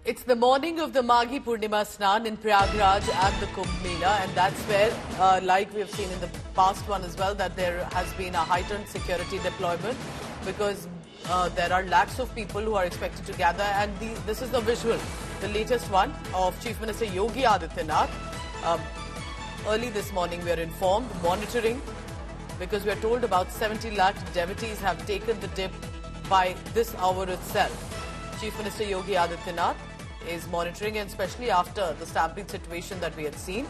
It's the morning of the Maghi Purnima Snan in Prayagraj at the Kumbh Mela, and that's where, like we have seen in the past one as well, that there has been a heightened security deployment because there are lakhs of people who are expected to gather, and this is the visual, the latest one of Chief Minister Yogi Adityanath. Early this morning we are informed, monitoring, because we are told about 70 lakh devotees have taken the dip by this hour itself. Chief Minister Yogi Adityanath is monitoring, and especially after the stampede situation that we had seen,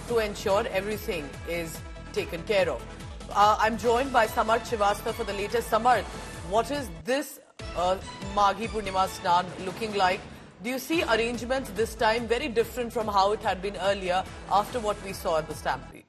to ensure everything is taken care of. I'm joined by Samarth Srivastava for the latest. Samarth, what is this Maghi Purnima Snan looking like? Do you see arrangements this time very different from how it had been earlier after what we saw at the stampede?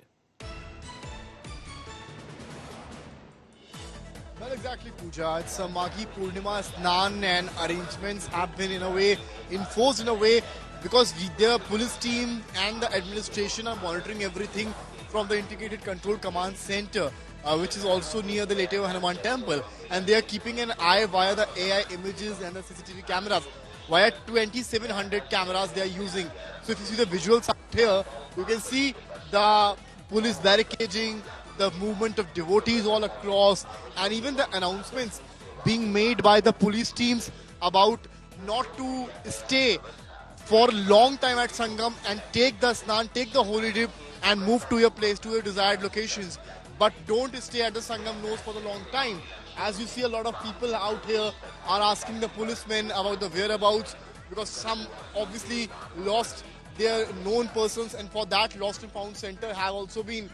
Not exactly, Pooja. It's a Maghi Purnima Snan, and arrangements have been in a way enforced in a way because the police team and the administration are monitoring everything from the Integrated Control Command Center, which is also near the Leteo Hanuman Temple, and they are keeping an eye via the AI images and the CCTV cameras. Via 2700 cameras they are using. So if you see the visuals out here, you can see the police barricading, the movement of devotees all across, and even the announcements being made by the police teams about not to stay for a long time at Sangam and take the Snan, take the holy dip and move to your place, to your desired locations. But don't stay at the Sangam nose for a long time. As you see, a lot of people out here are asking the policemen about the whereabouts, because some obviously lost their known persons, and for that Lost and Found Center have also been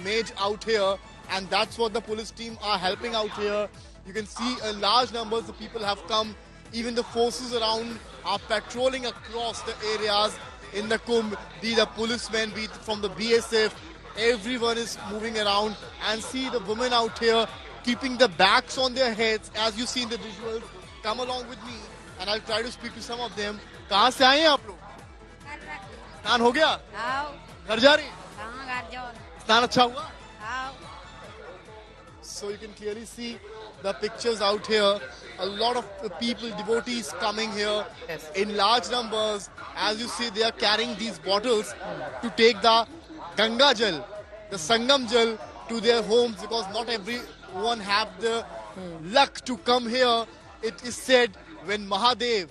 made out here, and that's what the police team are helping out here. You can see a large numbers of people have come. Even the forces around are patrolling across the areas in the Kumbh, be the policemen, be from the BSF. Everyone is moving around, and see the women out here keeping the bags on their heads, as you see in the visuals. Come along with me and I'll try to speak to some of them. कहाँ से आए हैं आप लोग? स्नान हो गया? घर जा रही? स्नान अच्छा हुआ? So you can clearly see the pictures out here. A lot of people, devotees coming here in large numbers. As you see, they are carrying these bottles to take the Ganga Jal, the Sangam Jal, to their homes, because not everyone have the luck to come here. It is said when Mahadev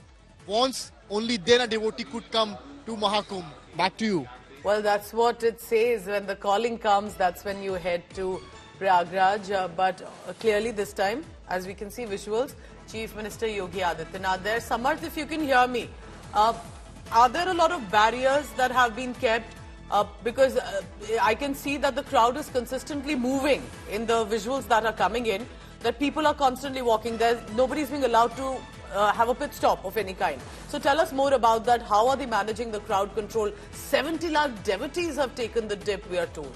wants, only then a devotee could come to Mahakumbh. Back to you. Well, that's what it says. When the calling comes, that's when you head to Prayagraj. But clearly this time, as we can see visuals, Chief Minister Yogi Adityanath there. Samarth, if you can hear me, are there a lot of barriers that have been kept? Because I can see that the crowd is consistently moving in the visuals that are coming in, that people are constantly walking there. Nobody's being allowed to have a pit stop of any kind. So tell us more about that. How are they managing the crowd control? 70 lakh devotees have taken the dip, we are told.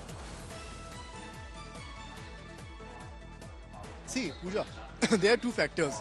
See, Pooja, there are two factors.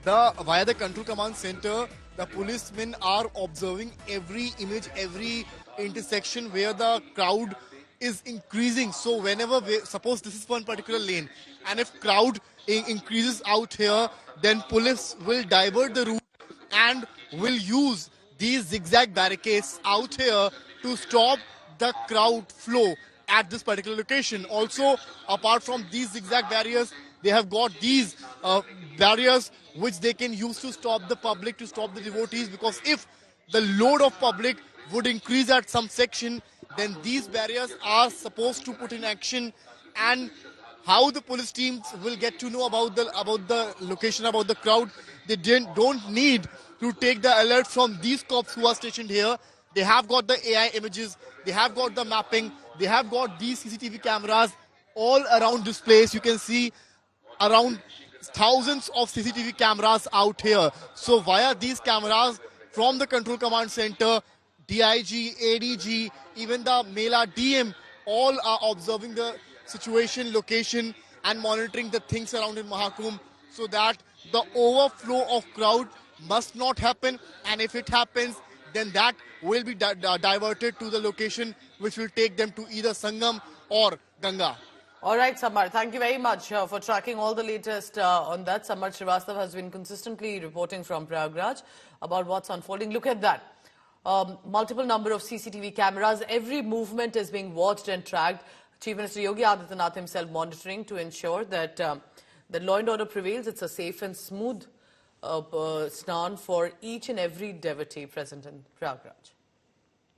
Via the Control Command Center, the policemen are observing every image, every intersection where the crowd is increasing. So whenever, suppose this is one particular lane, and if crowd increases out here, then police will divert the route and will use these zigzag barricades out here to stop the crowd flow at this particular location. Also, apart from these zigzag barriers, they have got these barriers which they can use to stop the public, to stop the devotees, because if the load of public would increase at some section, then these barriers are supposed to put in action. And how the police teams will get to know about the location, about the crowd, they don't need to take the alert from these cops who are stationed here. They have got the AI images, they have got the mapping, they have got these CCTV cameras all around this place. You can see around thousands of CCTV cameras out here. So via these cameras from the Control Command Center, DIG, ADG, even the Mela DM, all are observing the situation, location, and monitoring the things around in Mahakumbh, so that the overflow of crowd must not happen, and if it happens, then that will be diverted to the location which will take them to either Sangam or Ganga. All right, Samar, thank you very much for tracking all the latest on that. Samar Srivastav has been consistently reporting from Prayagraj about what's unfolding. Look at that. Multiple number of CCTV cameras. Every movement is being watched and tracked. Chief Minister Yogi Adityanath himself monitoring to ensure that that law and order prevails. It's a safe and smooth snan for each and every devotee present in Prayagraj.